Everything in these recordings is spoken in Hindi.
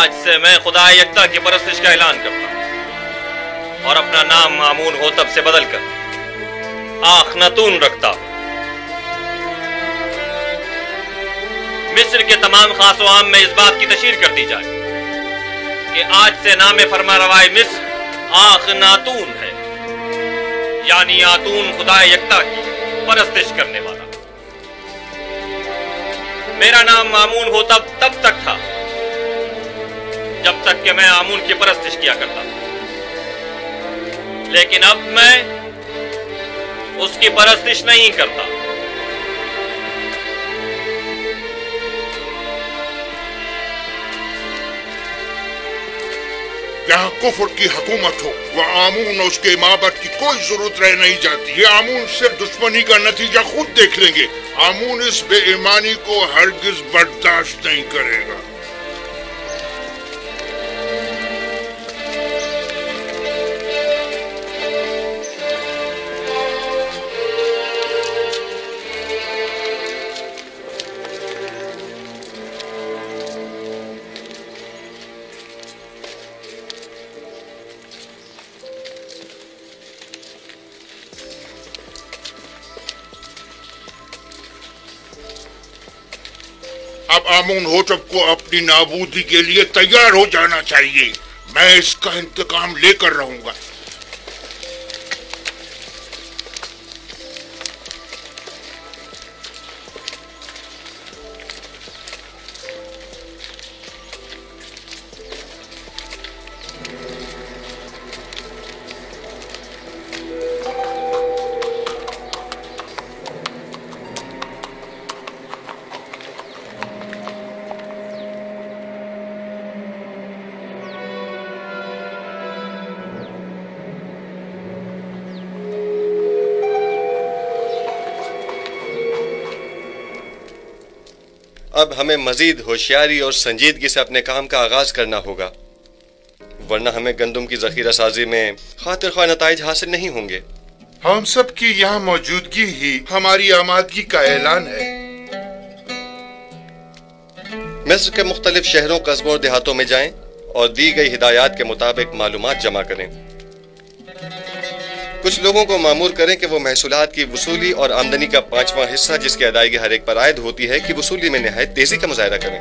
आज से मैं खुदा यकता की परस्तिश का ऐलान करता हूं और अपना नाम आमून होतब से बदलकर आखनातून रखता हूं। मिस्र के तमाम खास आम में इस बात की तशहीर कर दी जाए कि आज से नाम फरमारवाए मिस्र आखनातून है, यानी आतून खुदा यकता की परस्तिश करने वाला। मेरा नाम आमून होतब तब तक था जब तक कि मैं आमून की परस्तिश किया करता था, लेकिन अब मैं उसकी परस्तिश नहीं करता। यहाँ कुफ्र की हुकूमत हो, वह आमून और उसके माबद की कोई जरूरत रह नहीं जाती। ये आमून सिर्फ दुश्मनी का नतीजा खुद देख लेंगे। आमून इस बेईमानी को हरगिज बर्दाश्त नहीं करेगा। अब आमून होतब को अपनी नाबूदी के लिए तैयार हो जाना चाहिए। मैं इसका इंतकाम लेकर रहूंगा। अब हमें मजीद होशियारी और संजीदगी से अपने काम का आगाज करना होगा, वरना हमें गंदम की जखीरा साजी में खातिर ख्वाह नताइज हासिल नहीं होंगे। हम सब की यहाँ मौजूदगी ही हमारी आमादगी का ऐलान है। मिस्र के मुख्तलिफ शहरों, कस्बों और देहातों में जाएं और दी गई हिदायत के मुताबिक मालूमात जमा करें। कुछ लोगों को मामूर करें कि वो महसूलात की वसूली और आमदनी का 5वां हिस्सा जिसकी अदायगी हर एक पर आयद होती है कि वसूली में निहायत तेजी का मुजाहिरा करें।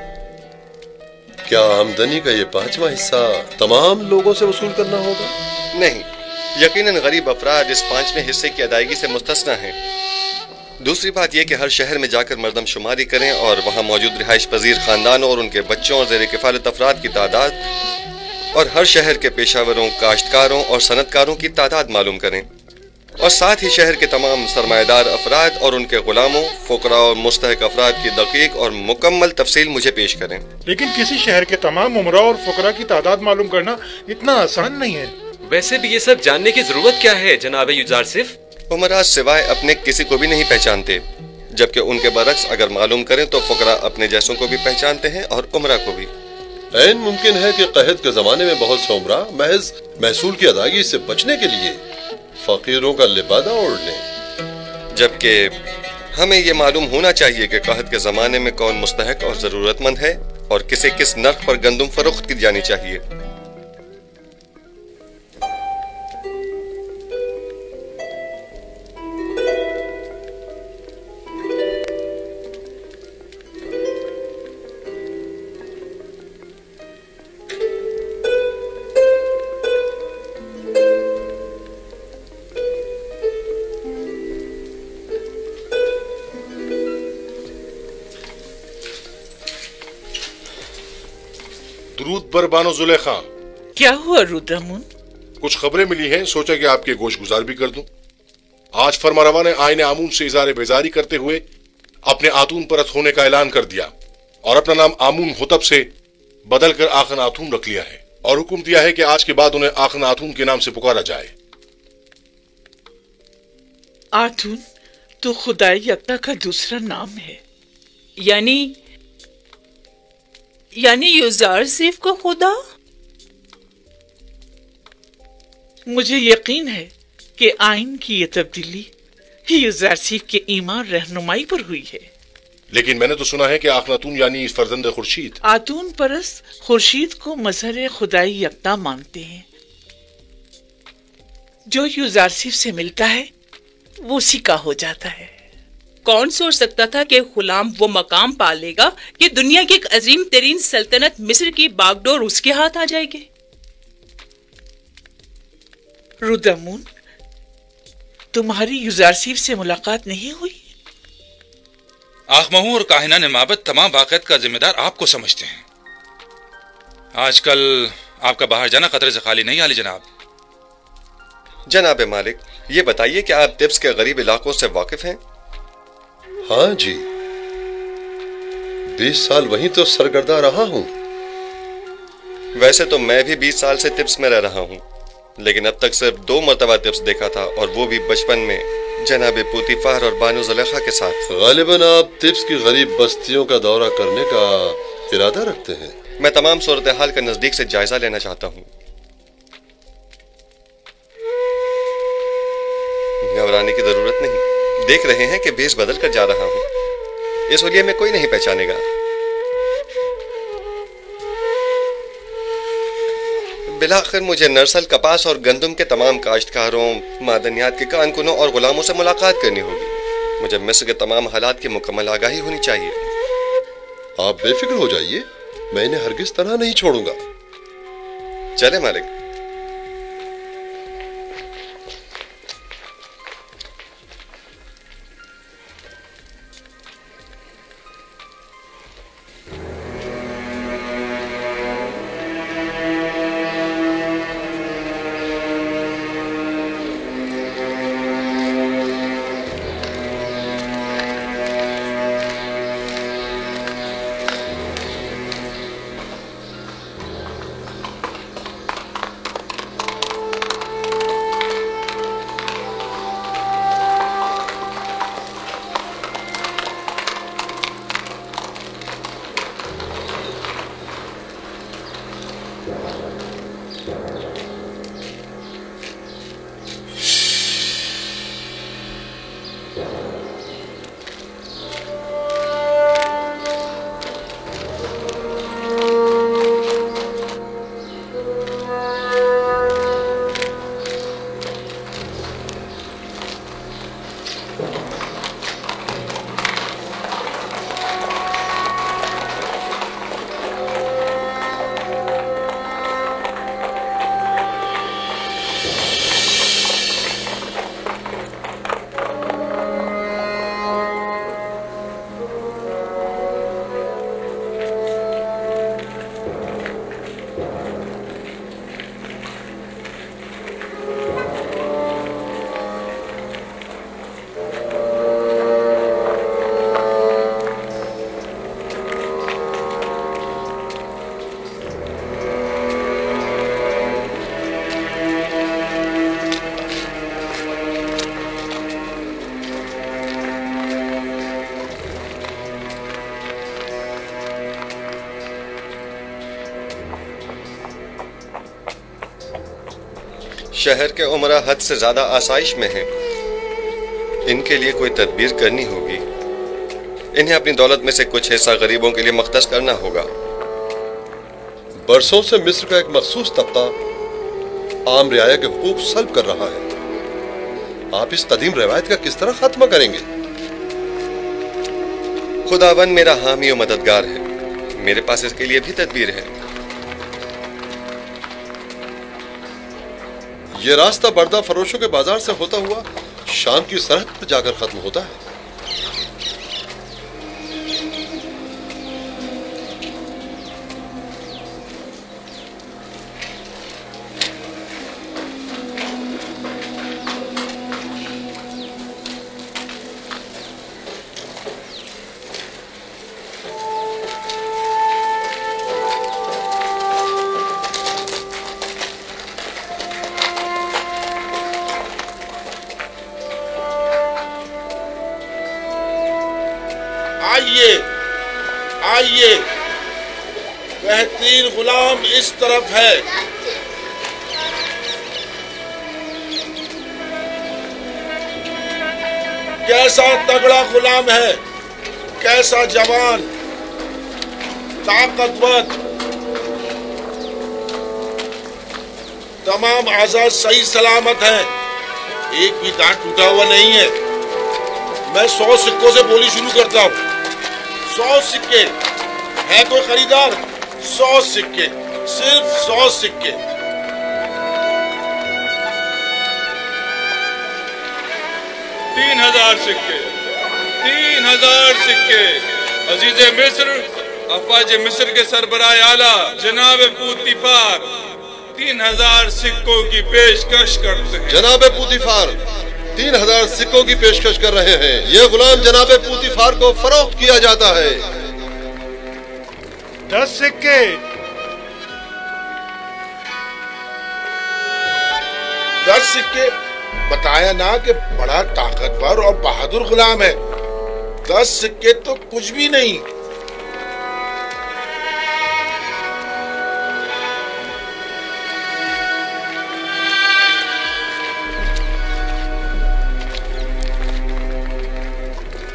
क्या आमदनी का ये 5वां हिस्सा तमाम लोगों से वसूल करना होगा? नहीं, यकीनन गरीब अफराद इस 5वें हिस्से की अदायगी से मुस्तस्ना हैं। दूसरी बात यह कि हर शहर में जाकर मरदमशुमारी करें और वहां मौजूद रिहाइश पजीर खानदानों और उनके बच्चों और ज़ेर किफालत अफराद की तादाद और हर शहर के पेशावरों, काश्तकारों और सनतकारों की तादाद मालूम करें और साथ ही शहर के तमाम सरमाएदार अफराद और उनके गुलामों, फुकरा और मुस्तहक अफराद की दकीक और मुकम्मल तफसील मुझे पेश करें। लेकिन किसी शहर के तमाम उमरा और फुकरा की तादाद मालूम करना इतना आसान नहीं है। वैसे भी ये सब जानने की जरूरत क्या है जनाब युजारसिफ? उमरा सिवाय अपने किसी को भी नहीं पहचानते, जबकि उनके बरक्स अगर मालूम करें तो फुकरा अपने जैसों को भी पहचानते हैं और उमरा को भी। ऐन मुमकिन है कि कहत के जमाने में बहुत से उमरा महज महसूल की अदायगी से बचने के लिए फकीरों का लिबादा ओढ़ लें, जबकि हमें ये मालूम होना चाहिए कि कहत के जमाने में कौन मुस्तहक और जरूरतमंद है और किसे किस नर्ख पर गंदम फरोख्त की जानी चाहिए। दुरूद बर बानो जुलेखा। क्या हुआ रुद्रमुन? कुछ खबरें मिली हैं, सोचा कि आपके गोश गुजार भी कर दूं। आज फरमारवा ने आईने आमून से इज़ारे बेजारी करते हुए अपने आतून परत होने का ऐलान कर दिया और अपना नाम आमून होतब से बदलकर आखन आतून रख लिया है और हुक्म दिया है कि आज के बाद उन्हें आखन आतून के नाम से पुकारा जाए। आतून तो खुदाई यकता का दूसरा नाम है, यानी युजारसिफ को खुदा। मुझे यकीन है कि आइन की ये तब्दीली युजारसिफ के ईमान रहनुमाई पर हुई है। लेकिन मैंने तो सुना है कि आखनातून यानी फर्जंद खुर्शीद। आतून परस्त खुर्शीद को मजहर खुदाई यकता मानते हैं। जो यूजारसिफ से मिलता है वो उसी का हो जाता है। कौन सोच सकता था कि गुलाम वो मकाम पा लेगा कि दुनिया की एक अजीम तरीन सल्तनत मिस्र की बागडोर उसके हाथ आ जाएगी। रुदमून, तुम्हारी यूजारसिफ से मुलाकात नहीं हुई? आखमहू और काहिना ने माबद तमाम वाक़यात का जिम्मेदार आपको समझते हैं। आजकल आपका बाहर जाना खतरे से खाली नहीं, आली जनाब। जनाब मालिक, ये बताइए कि आप तिब्स के गरीब इलाकों से वाकिफ हैं? हाँ जी, 20 साल वहीं तो सरगर्दा रहा हूं। वैसे तो मैं भी 20 साल से तिब्स में रह रहा हूं, लेकिन अब तक सिर्फ 2 मरतबा तिब्स देखा था, और वो भी बचपन में जनाब पुतीफार और बानो ज़ुलेखा के साथ। गालिबन आप तिब्स की गरीब बस्तियों का दौरा करने का इरादा रखते हैं? मैं तमाम सूरत हाल का नजदीक से जायजा लेना चाहता हूँ। घबराने की जरूरत नहीं, देख रहे हैं कि भेष बदल कर जा रहा हूँ। इस वजह में कोई नहीं पहचानेगा। बिलाखिर मुझे नरसल, कपास और गंदम के तमाम काश्तकारों, मादनियात के कारकुनों और गुलामों से मुलाकात करनी होगी। मुझे मिस्र के तमाम हालात की मुकम्मल आगाही होनी चाहिए। आप बेफिक्र हो जाइए, मैं इन्हें हरगिज तनहा नहीं छोड़ूंगा। चले मालिक। शहर के उमरा हद से ज्यादा आसाइश में हैं। इनके लिए कोई तदबीर करनी होगी। इन्हें अपनी दौलत में से कुछ हिस्सा गरीबों के लिए मख्तस करना होगा। बरसों से मिस्र का एक मखसूस तबका आम रियाया के हुकूक सल्ब कर रहा है। आप इस कदीम रवायत का किस तरह खात्मा करेंगे? खुदावन मेरा हामी और मददगार है। मेरे पास इसके लिए भी तदबीर है। ये रास्ता बर्दा फरोशों के बाजार से होता हुआ शाम की सरहद पर जाकर खत्म होता है। आइए, बेहतरीन गुलाम इस तरफ है। कैसा तगड़ा गुलाम है, कैसा जवान, ताकतवर, तमाम आज़ाद सही सलामत हैं, एक भी दांत टूटा हुआ नहीं है। मैं 100 सिक्कों से बोली शुरू करता हूँ। 100 सिक्के, है कोई खरीदार? 100 सिक्के, सिर्फ 100 सिक्के। 3000 सिक्के, 3000 सिक्के। अजीज़े मिस्र, अफवाज मिस्र के सरबराह आला जनाब पूतीफार 3000 सिक्कों की पेशकश करते हैं। जनाब पूतीफार 3000 सिक्कों की पेशकश कर रहे हैं। ये गुलाम जनाब पूतीफार को फरोख्त किया जाता है। 10 सिक्के, 10 सिक्के। बताया ना कि बड़ा ताकतवर और बहादुर गुलाम है। 10 सिक्के तो कुछ भी नहीं।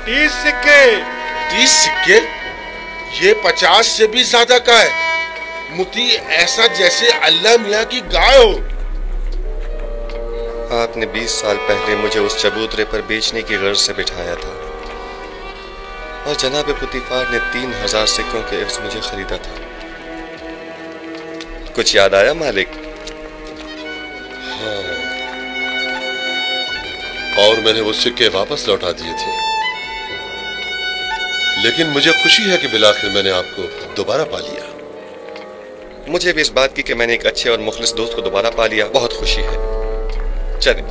तीस सिक्के। 30 सिक्के? ये 50 से भी ज्यादा का है। मुती ऐसा जैसे अल्लाह मियाँ की गाय हो। आपने 20 साल पहले मुझे उस चबूतरे पर बेचने की गर्ज से बिठाया था और जनाब पूतीफार ने 3000 सिक्कों के एवज मुझे खरीदा था। कुछ याद आया मालिक? हाँ, और मैंने वो सिक्के वापस लौटा दिए थे। लेकिन मुझे खुशी है कि बिलाखिर मैंने आपको दोबारा पा लिया। मुझे भी इस बात की कि मैंने एक अच्छे और मुखलिस दोस्त को दोबारा पा लिया बहुत खुशी है। चले।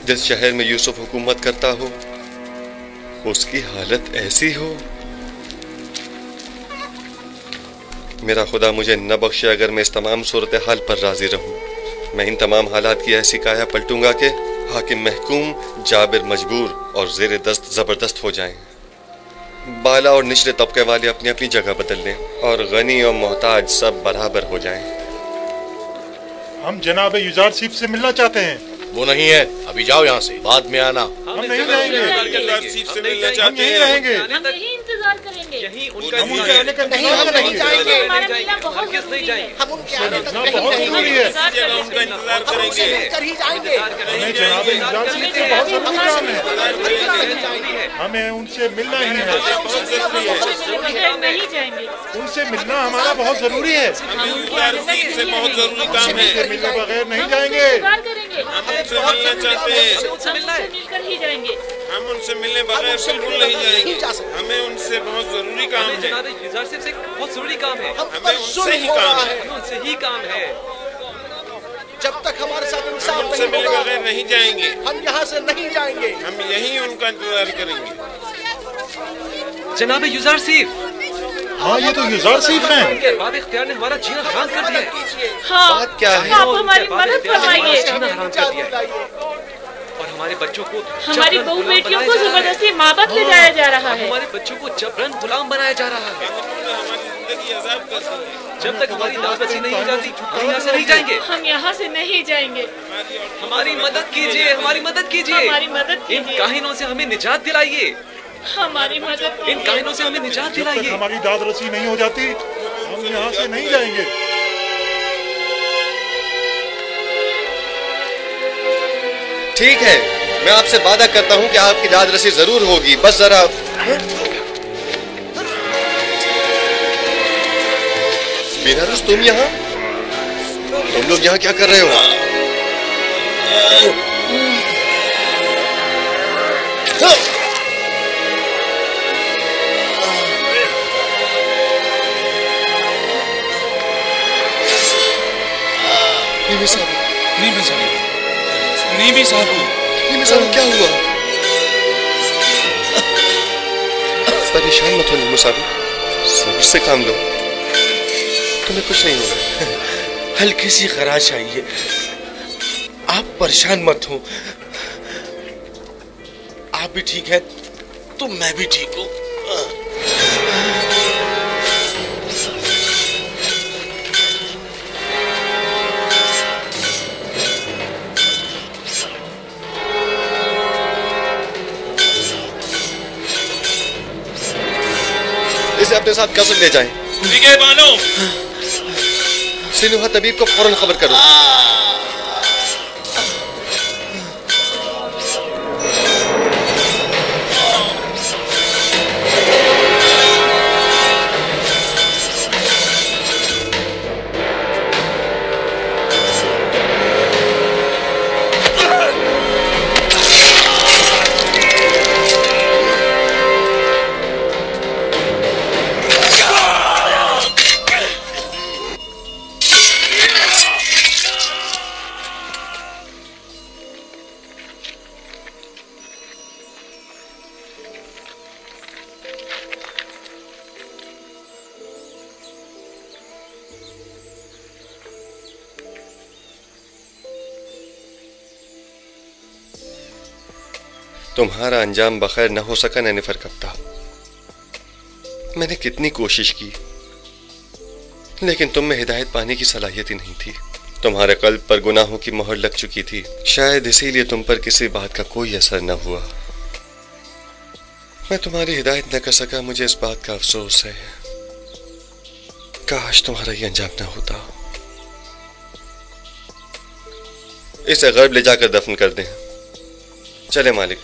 जिस शहर में यूसुफ हुकूमत करता हो उसकी हालत ऐसी हो। मेरा खुदा मुझे न बख्शे अगर मैं इस तमाम सूरत हाल पर राजी रहूं। मैं इन तमाम हालात की ऐसी काया पलटूंगा कि हाकिम महकूम, जाबिर मजबूर और जेर दस्त जबरदस्त हो जाएं। बाला और निचले तबके वाले अपनी अपनी जगह बदल लें और गनी और मोहताज सब बराबर हो जाएं। हम जनाब युजारसीफ से मिलना चाहते हैं। वो नहीं है, अभी जाओ यहाँ से, बाद में आना। हम नहीं रहेंगे, से मिलना चाहते नहीं हैं। रहेंगे, हम यही इंतजार करेंगे। यहीं हम उनका उनके आने का इंतजार करेंगे। हमारा मिलना बहुत जरूरी है। हम उनके आने का बहुत जरूरी है। उनका इंतजार करेंगे। हमें जनाब युजारसीफ से बहुत जरूरी काम है। हमें उनसे मिलना ही है। नहीं जाएंगे। उनसे मिलना हमारा बहुत जरूरी है। से बहुत जरूरी काम है। उनसे मिलने बगैर नहीं जाएंगे। इंतजार करेंगे। उनसे मिलना चाहते हैं। हम उनसे मिलकर ही जाएंगे। हम उनसे मिलने बगैर बिल्कुल नहीं जाएंगे। हमें उनसे बहुत जरूरी काम है। जनाब युजारसीफ से बहुत जरूरी काम है। हमें उनसे ही काम है। हमें उनसे ही काम है। जब तक हमारे साथ इंसाफ हमसे नहीं मिले होगा बगैर नहीं जाएंगे। हम यहाँ से नहीं जाएंगे। हम यहीं उनका इंतजार करेंगे। जनाब यूजारसीफ। हाँ, ये तो यूजारसीफ हैं। इनके अरबाब इख्तियार ने हमारा जीना हराम कर दिया है। हाँ, बात क्या है? आप हमारी मदद फरमाइए। जीना हराम कर दिया है। और हमारे बच्चों को हमारी बहू बेटियों को जबरदस्ती माबत ले जाया जा रहा है। हमारे बच्चों को जबरन गुलाम बनाया जा रहा है। जब तक हमारी दावत नहीं हो जाती हम यहाँ से नहीं जाएंगे। हम यहाँ से नहीं जाएंगे। हमारी मदद कीजिए, हमारी मदद कीजिए, हमारी मदद कीजिए। इन काहिनों से हमें निजात दिलाइए, हमारी मदद कीजिए। इन काहिनों से हमें निजात दिलाइए। जब तक हमारी दाद रसी नहीं हो जाती हम यहाँ से नहीं जाएंगे। ठीक है, मैं आपसे वादा करता हूँ कि आपकी दाद रसी जरूर होगी। बस जरा बेनारस, तुम यहाँ? तुम लोग यहाँ क्या कर रहे हो? नीमी साहब, क्या हुआ? परेशान मत हो नीमी साहब, सब्र से काम लो, तुम्हें कुछ नहीं होगा। हल्की सी खराश आई है, आप परेशान मत हो। आप भी ठीक है तो मैं भी ठीक हूँ। इसे अपने साथ कसम ले जाएं। ठीक है बानो। सिनुहा तबीब को फौरन खबर करो। तुम्हारा अंजाम बखैर न हो सका नैनिफर कप्ता। मैंने कितनी कोशिश की लेकिन तुम में हिदायत पाने की सलाहियत ही नहीं थी। तुम्हारे कल्ब पर गुनाहों की मोहर लग चुकी थी, शायद इसीलिए तुम पर किसी बात का कोई असर न हुआ। मैं तुम्हारी हिदायत न कर सका, मुझे इस बात का अफसोस है। काश तुम्हारा ये अंजाम न होता। इसे गर्ब ले जाकर दफन कर दें। चले मालिक।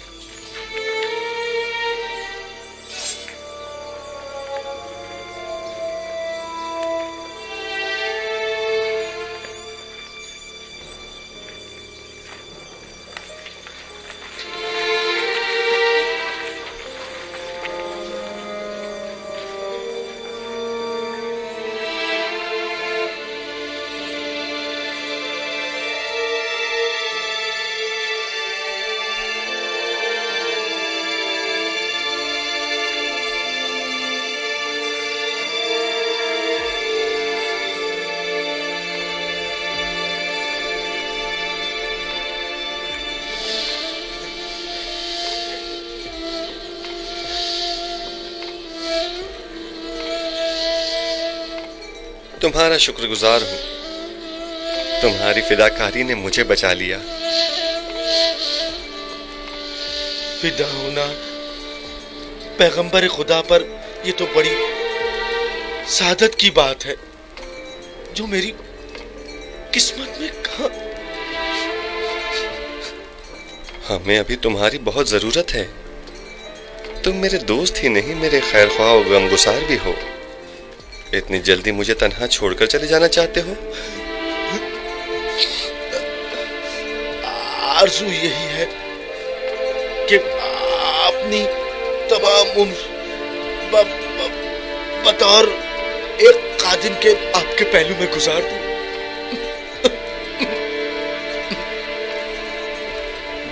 तुम्हारा शुक्रगुजार हूं। तुम्हारी फिदाकारी ने मुझे बचा लिया। फिदा होना पैगंबर खुदा पर, ये तो बड़ी सादत की बात है जो मेरी किस्मत में कहां। हमें अभी तुम्हारी बहुत जरूरत है। तुम मेरे दोस्त ही नहीं, मेरे खैर ख्वाह और गमगुसार भी हो। इतनी जल्दी मुझे तन्हा छोड़कर चले जाना चाहते हो? आरज़ू यही है कि अपनी तमाम उम्र बतौर एक कादिम के आपके पहलू में गुजार दूं।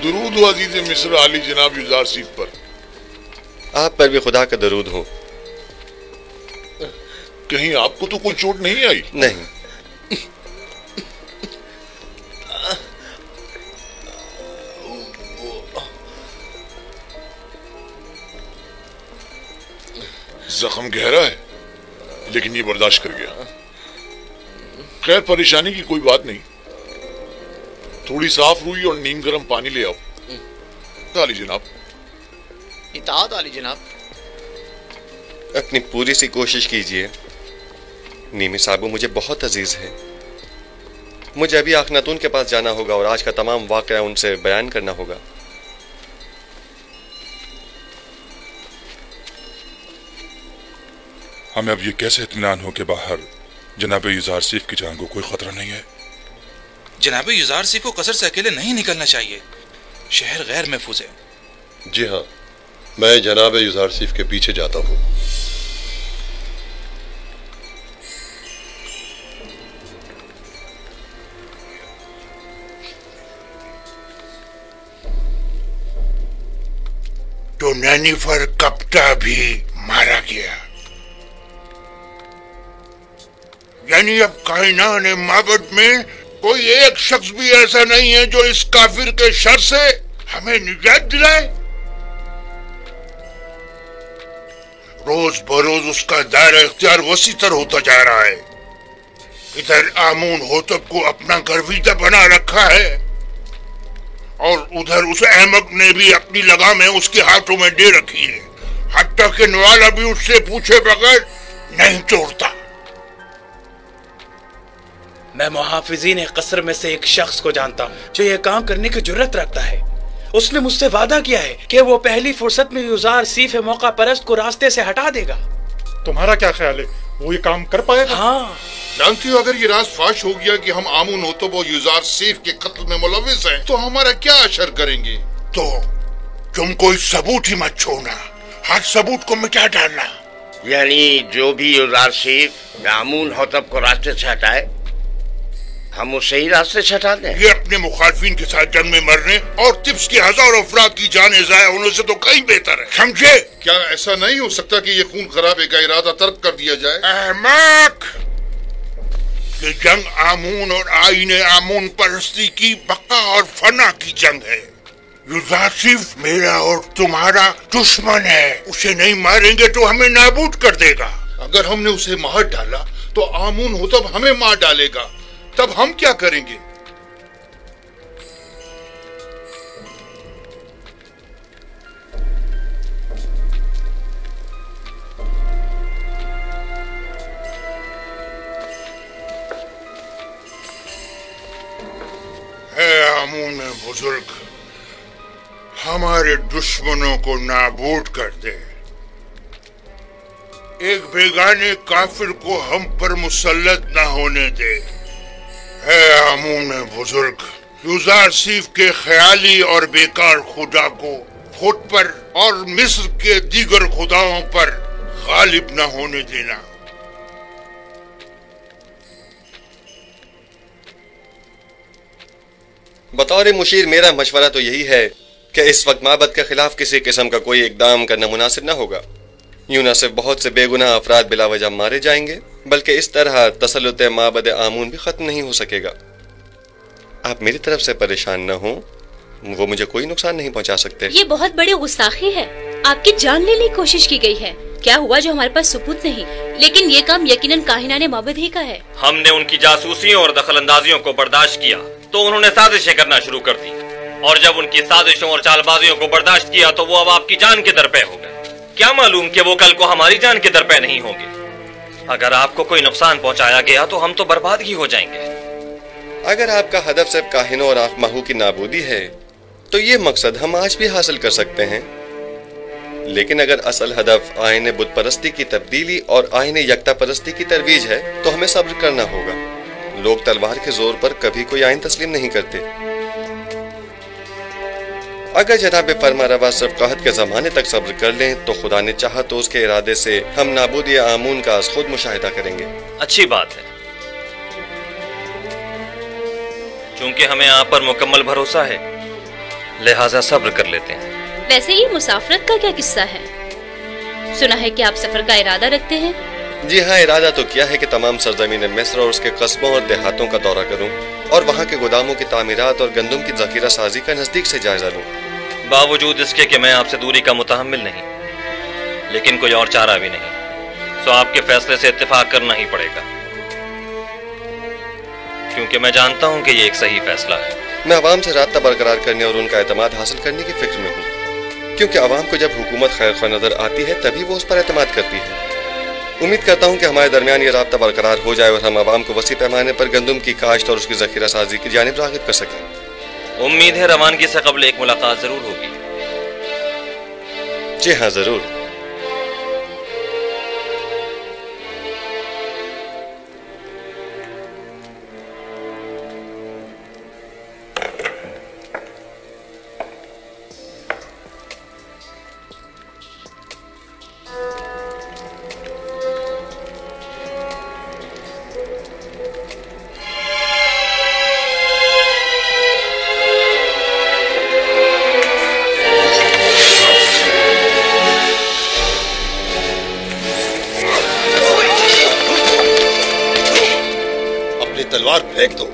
दुरूद हो अजीज मिस्र आली जनाब युजारसीफ पर। आप पर भी खुदा का दरूद हो। कहीं आपको तो कोई चोट नहीं आई? नहीं। जख्म गहरा है, लेकिन ये बर्दाश्त कर गया। खैर, परेशानी की कोई बात नहीं। थोड़ी साफ रुई और नीम गर्म पानी ले आओ। आली जनाब। इताअत आली जनाब। अपनी पूरी सी कोशिश कीजिए। नीमी साहब मुझे बहुत अजीज है। मुझे अभी आखनातून के पास जाना होगा और आज का तमाम वाकया उनसे बयान करना होगा। हमें अब ये कैसे इत्मीनान हो कि बाहर जनाब युजारसीफ की जान को कोई खतरा नहीं है? जनाब युजारसीफ को कसर से अकेले नहीं निकलना चाहिए। शहर गैर महफूज है। जी हाँ, मैं जनाब युजारसीफ के पीछे जाता हूँ। तो नैनीफर कप्ता भी मारा गया। यानी अब कायनात माबद में कोई एक शख्स भी ऐसा नहीं है जो इस काफिर के शर से हमें निजात दिलाए। रोज बरोज उसका दायरा इख्तियार वसीतर होता जा रहा है। इधर आमून होतब को अपना गर्विदा बना रखा है और उधर उस अहमक ने भी अपनी लगामें उसके हाथों में दे रखी है। हत्ता कि नवाला भी उससे पूछे बगैर नहीं तोड़ता। मैं मुहाफिजीन कसर में से एक शख्स को जानता हूँ जो यह काम करने की जुर्रत रखता है। उसने मुझसे वादा किया है कि वो पहली फुर्सत में युजारसीफ मौका परस्त को रास्ते से हटा देगा। तुम्हारा क्या ख्याल है, वो ये काम कर पाएगा? हाँ। जानती हो, अगर ये राज फाश हो गया कि हम आमून होतब और युजारसीफ के कत्ल में मुलविस हैं, तो हमारा क्या असर करेंगे? तो तुम कोई सबूत ही मत छोड़ना, हर सबूत को मिटा डालना। यानी जो भी युजारसीफ आमून होतब को रास्ते से हटाए, हम उसे ही रास्ते से हटा दें। ये अपने मुखालफिन के साथ जंग में मरने और तिब्स के हजारों अफराद की जानें ज़ाया होने से तो कहीं बेहतर है, समझे? क्या ऐसा नहीं हो सकता कि ये खून खराबे का इरादा तर्क कर दिया जाए? अहमक! ये जंग आमून और आईने आमून परस्ती की बका और फना की जंग है। युजारसीफ मेरा और तुम्हारा दुश्मन है। उसे नहीं मारेंगे तो हमें नाबूद कर देगा। अगर हमने उसे मार डाला तो आमून होतब हमें मार डालेगा। तब हम क्या करेंगे? आमून बुजुर्ग, हमारे दुश्मनों को नाबूद कर दे। एक बेगाने काफिर को हम पर मुसल्लत न होने दे। है आमून बुजुर्ग, युजारसीफ के ख्याली और बेकार खुदा को खुद पर और मिस्र के दीगर खुदाओं पर गालिब न होने देना। बतौर मुशीर मेरा मशवरा तो यही है कि इस वक्त माबद के खिलाफ किसी किस्म का कोई इकदाम करना मुनासिब न होगा। यूं न सिर्फ बहुत से बेगुनाह अफराद बिलावजह मारे जाएंगे, बल्कि इस तरह तसल्लुत माबद आमून भी खत्म नहीं हो सकेगा। आप मेरी तरफ से परेशान न हो, वो मुझे कोई नुकसान नहीं पहुंचा सकते। ये बहुत बड़ी गुस्ताखी है। आपकी जान लेने की कोशिश की गई है। क्या हुआ जो हमारे पास सबूत नहीं, लेकिन ये काम यकीनन काहिनाने माबद ही का है। हमने उनकी जासूसियों और दखलंदाजियों को बर्दाश्त किया तो उन्होंने साजिशें करना शुरू कर दी, और जब उनकी साजिशों और चालबाजियों को बर्दाश्त किया तो वो अब आपकी जान के दरपे हो गए। क्या मालूम कि वो कल को हमारी जान के दरपे नहीं होंगे। अगर आपको कोई नुकसान पहुंचाया गया तो हम तो बर्बाद ही हो जाएंगे। अगर आपका हदफ सिर्फ काहिनों और आखमाहू की नाबूदी है तो ये मकसद हम आज भी हासिल कर सकते हैं, लेकिन अगर असल हदफ आईने बुत परस्ती की तब्दीली और आईने यकता परस्ती की तरवीज है तो हमें सब्र करना होगा। लोग तलवार के जोर पर कभी कोई आइन तस्लीम नहीं करते। अगर जनाब फरमारवा सिर्फ कहत के जमाने तक सब्र कर लें तो खुदा ने चाहा तो उसके इरादे से हम नाबूदी आमून का खुद मुशाहिदा करेंगे। अच्छी बात है, चूंकि हमें आप पर मुकम्मल भरोसा है लिहाजा सब्र कर लेते हैं। वैसे ये मुसाफरत का क्या किस्सा है? सुना है कि आप सफर का इरादा रखते हैं। जी हाँ, इरादा तो किया है कि तमाम सरजमीन मिस्र और उसके कस्बों और देहातों का दौरा करूं और वहाँ के गोदामों की तामीरात और गंदम की जखीरा साजी का नजदीक से जायजा लूं। बावजूद इसके कि मैं आपसे दूरी का मुतहम्मिल नहीं, लेकिन कोई और चारा भी नहीं, सो आपके फैसले से इत्तेफाक करना ही पड़ेगा, क्योंकि मैं जानता हूं कि ये एक सही फैसला है। मैं आवाम से राब्ता बरकरार करने और उनका एतमाद हासिल करने की फिक्र में हूँ, क्योंकि आवाम को जब हुकूमत खैर ख्वाह नजर आती है तभी वो उस पर एतमाद करती है। उम्मीद करता हूँ कि हमारे दरमियान ये राब्ता बरकरार हो जाए और हम आवाम को वसी पैमाने पर गंदम की काश्त और उसकी जखीरा साजी की जानिब राग़िब कर सकें। उम्मीद है रवानगी से कबल एक मुलाकात जरूर होगी। जी हाँ, जरूर। तलवार फेंक दो,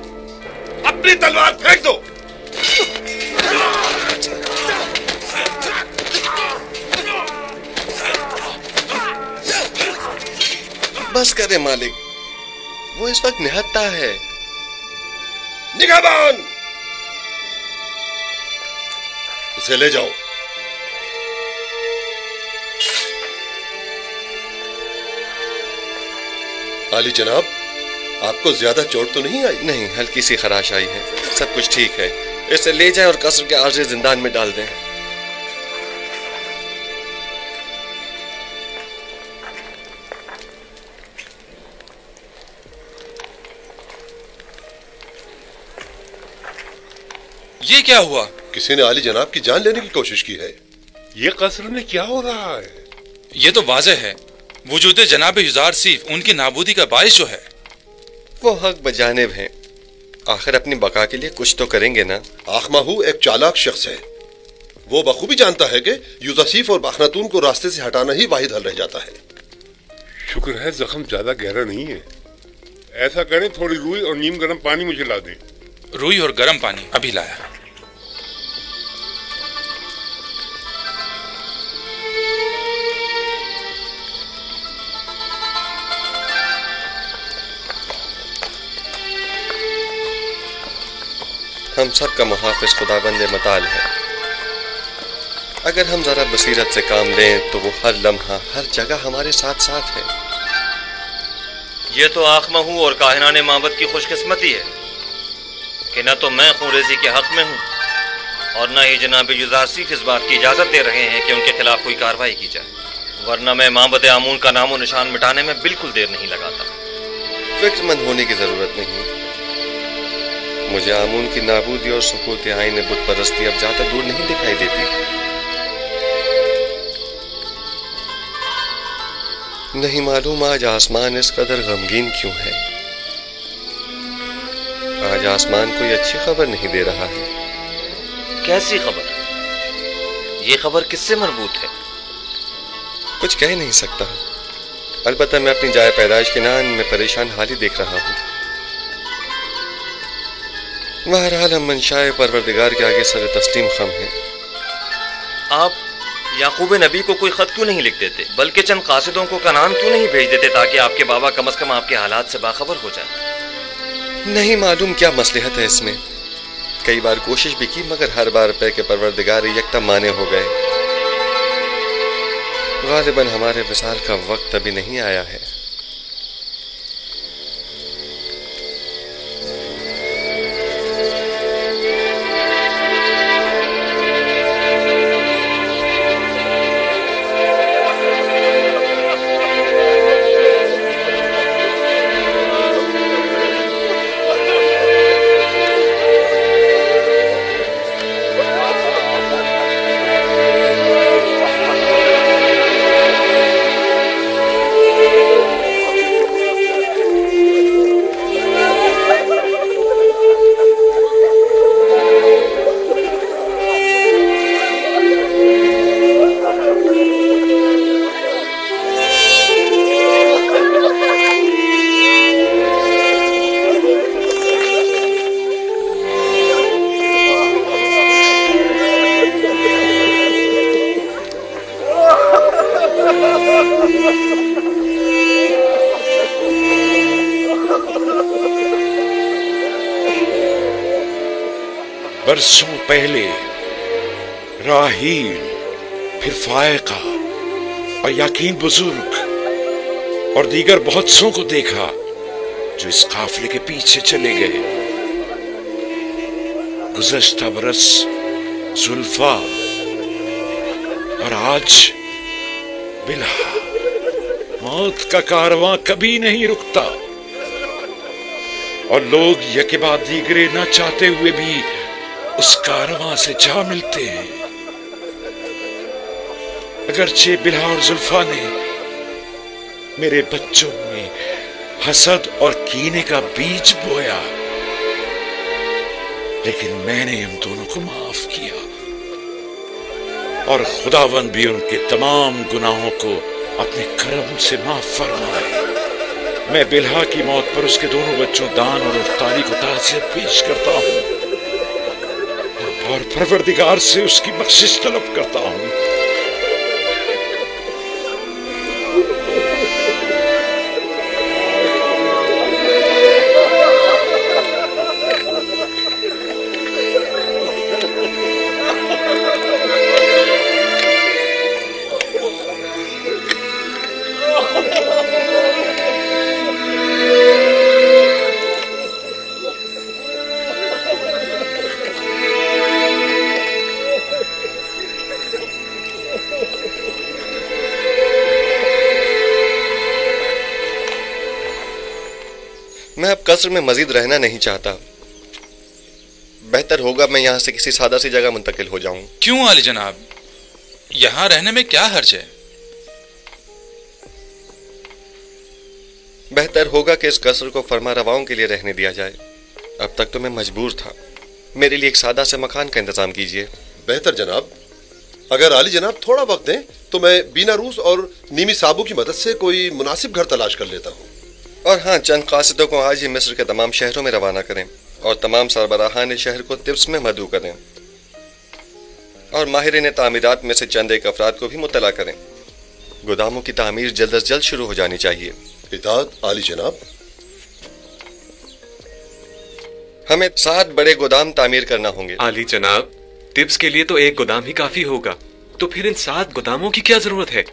अपनी तलवार फेंक दो। बस करे मालिक, वो इस वक्त निहत्ता है। निगाहबान, इसे ले जाओ। आली जनाब, आपको ज्यादा चोट तो नहीं आई? नहीं, हल्की सी खराश आई है, सब कुछ ठीक है। इसे ले जाएं और कसर के आर्ज़ी जिंदान में डाल दें। ये क्या हुआ? किसी ने आली जनाब की जान लेने की कोशिश की है। ये कसर में क्या हो रहा है? ये तो वाज़ेह है, वजूद जनाब युज़ार सीफ उनकी नाबूदी का बाइस जो है। वो हक बजानिब हैं, आखिर अपनी बका के लिए कुछ तो करेंगे ना। आखमाहू एक चालाक शख्स है, वो बखूबी जानता है कि यूसुफ और बखनातून को रास्ते से हटाना ही वाहिद हल रह जाता है। शुक्र है जख्म ज्यादा गहरा नहीं है। ऐसा करें, थोड़ी रूई और नीम गर्म पानी मुझे ला दें। रूई और गर्म पानी अभी लाया। हम सब का मुहाफिज खुदाबंद मताल है। अगर हम जरा बसीरत से काम लें तो वो हर लम्हा हर जगह हमारे साथ साथ है। ये तो आखमहू और काहिनाने माबद की खुशकिस्मती है कि न तो मैं खूरेजी के हक में हूँ और न ही जनाब युज़ार सीफ इस बात की इजाज़त दे रहे हैं कि उनके खिलाफ कोई कार्रवाई की जाए, वरना मैं माबद आमून का नामो निशान मिटाने में बिल्कुल देर नहीं लगाता। फिक्रमंद होने की जरूरत नहीं, मुझे आमून की नाबूदी और सुकूत आईन बुत परस्ती अब ज्यादा दूर नहीं दिखाई देती। नहीं मालूम आज आसमान इस कदर गमगीन क्यों है। आज आसमान कोई अच्छी खबर नहीं दे रहा है। कैसी खबर? ये खबर किससे मरबूत है? कुछ कह नहीं सकता, अलबत्ता मैं अपनी जाए पैदाइश के नान में परेशान हाल ही देख रहा हूँ। बहरहाल हम मंशाए परवरदिगार के आगे सर तस्लीम खम हैं। आप याकूब नबी को कोई खत क्यों नहीं लिख देते, बल्कि चंद कासिदों को कनान क्यों नहीं भेज देते ताकि आपके बाबा कम से कम आपके हालात से बाखबर हो जाए? नहीं मालूम क्या मसलहत है इसमें। कई बार कोशिश भी की मगर हर बार पे के परवरदिगार यकदम माने हो गए। गालिबन हमारे विसाल का वक्त अभी नहीं आया है। बरसों पहले राहील, फिर फायका और याकीन बुजुर्ग और दीगर बहुत सौ को देखा जो इस काफिले के पीछे चले गए। गुज़श्ता बरस जुल्फा और आज बिल्हा। मौत का कारवां कभी नहीं रुकता और लोग यके बाद दीगरे न चाहते हुए भी उस कारवां से जा मिलते हैं। अगरचे बिल्हा और जुल्फा ने मेरे बच्चों में हसद और कीने का बीज बोया, लेकिन मैंने उन दोनों को माफ किया और खुदावंद भी उनके तमाम गुनाहों को अपने करम से माफ फरमाए। मैं बिल्हा की मौत पर उसके दोनों बच्चों दान और अफ्तारी को ताज़ियत पेश करता हूँ और परवरदिगार से उसकी बख्शिश तलब करता हूँ। मैं अब कस्र में मजीद रहना नहीं चाहता। बेहतर होगा मैं यहाँ से किसी सादा सी जगह मुंतकिल हो जाऊं। क्यों आली जनाब, यहाँ रहने में क्या हर्ज है? बेहतर होगा कि इस कस्र को फरमा रवाओं के लिए रहने दिया जाए। अब तक तो मैं मजबूर था। मेरे लिए एक सादा से मकान का इंतजाम कीजिए। बेहतर जनाब, अगर आली जनाब थोड़ा वक्त दें तो मैं बीना रूस और नीमी साबू की मदद से कोई मुनासिब घर तलाश कर लेता हूँ। और हाँ, चंद कासिदों को आज ही मिस्र के तमाम शहरों में रवाना करें और तमाम सरबराहान शहर को तिब्स में मदऊ करें और माहिरीन तामीरात में से चंद एक अफराद को भी मुतला करें। गोदामों की तामीर जल्द अज जल्द शुरू हो जानी चाहिए। इताअत आली जनाब। हमें 7 बड़े गोदाम तामीर करना होंगे। आली जनाब, तिब्स के लिए तो एक गोदाम ही काफी होगा, तो फिर इन 7 गोदामों की क्या जरूरत है?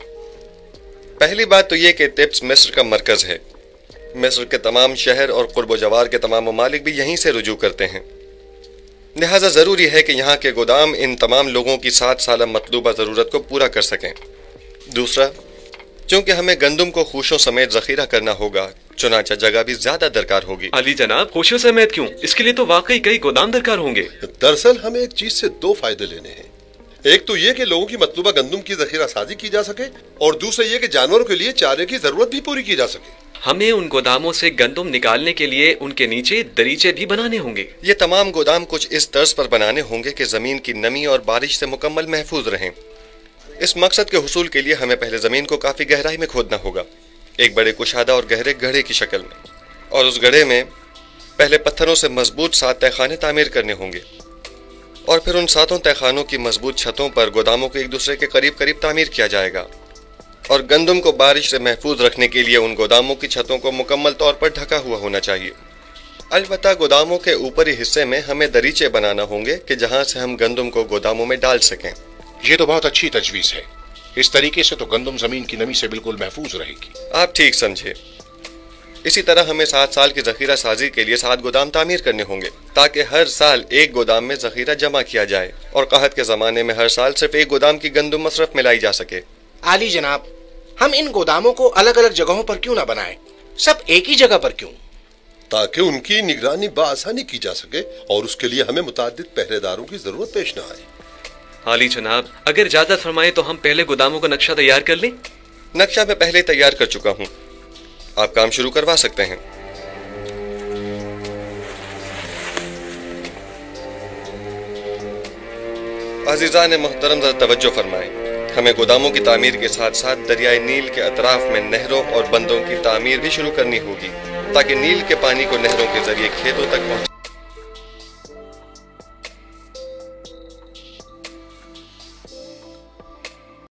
पहली बात तो यह कि तिब्स मिस्र का मरकज है। मिस्र के तमाम शहर और कुर्ब जवार के तमाम ममालिक भी यहीं से रुजू करते हैं। लिहाजा जरूरी है कि यहाँ के गोदाम इन तमाम लोगों की 7 साल मतलूबा जरूरत को पूरा कर सकें। दूसरा, चूंकि हमें गंदुम को खुशों समेत जखीरा करना होगा, चुनाचा जगह भी ज्यादा दरकार होगी। अली जनाब, खुशों समेत क्यों? इसके लिए तो वाकई कई गोदाम दरकार होंगे। दरअसल हमें एक चीज से 2 फायदे लेने हैं। एक तो ये कि लोगों की मतलूबा गंदुम की जखीरा साजी की जा सके और दूसरा ये कि जानवरों के लिए चारे की जरूरत भी पूरी की जा सके। हमें उन गोदामों से गंदुम निकालने के लिए उनके नीचे दरीचे भी बनाने होंगे। ये तमाम गोदाम कुछ इस तर्ज पर बनाने होंगे कि जमीन की नमी और बारिश से मुकम्मल महफूज रहें। इस मकसद के हुसूल के लिए हमें पहले जमीन को काफी गहराई में खोदना होगा, एक बड़े कुशादा और गहरे गड्ढे की शक्ल में, और उस गड्ढे में पहले पत्थरों से मजबूत 7 तहखाने तामीर करने होंगे और फिर उन 7 तहखानों की मजबूत छतों पर गोदामों को एक दूसरे के करीब करीब तामीर किया जाएगा। और गंदुम को बारिश से महफूज रखने के लिए उन गोदामों की छतों को मुकम्मल तौर पर ढका हुआ होना चाहिए। अलबत्ता गोदामों के ऊपरी हिस्से में हमें दरीचे बनाना होंगे कि जहां से हम गंदुम को गोदामों में डाल सकें। ये तो बहुत अच्छी तजवीज है। इस तरीके से तो गंदुम जमीन की नमी से बिल्कुल महफूज रहेगी। आप ठीक समझे। इसी तरह हमें 7 साल की जखीरा साजी के लिए 7 गोदाम तामीर करने होंगे ताकि हर साल एक गोदाम में जखीरा जमा किया जाए और कहत के जमाने में हर साल सिर्फ एक गोदाम की गंदुम मसरफ में लाई जा सके। आली जनाब, हम इन गोदामों को अलग अलग जगहों पर क्यों ना बनाएं? सब एक ही जगह पर क्यों? ताकि उनकी निगरानी बाआसानी की जा सके और उसके लिए हमें मुताद्दिद पहरेदारों की जरूरत पेश न आए। आली जनाब, अगर इजाजत फरमाए तो हम पहले गोदामों का नक्शा तैयार कर लें। नक्शा मैं पहले तैयार कर चुका हूँ, आप काम शुरू करवा सकते हैं। अजीजान मोहतरम, जरा तवज्जो फरमाएं। हमें गोदामों की तामीर के साथ साथ दरियाए नील के अतराफ में नहरों और बंदों की तामीर भी शुरू करनी होगी ताकि नील के पानी को नहरों के जरिए खेतों तक पहुंच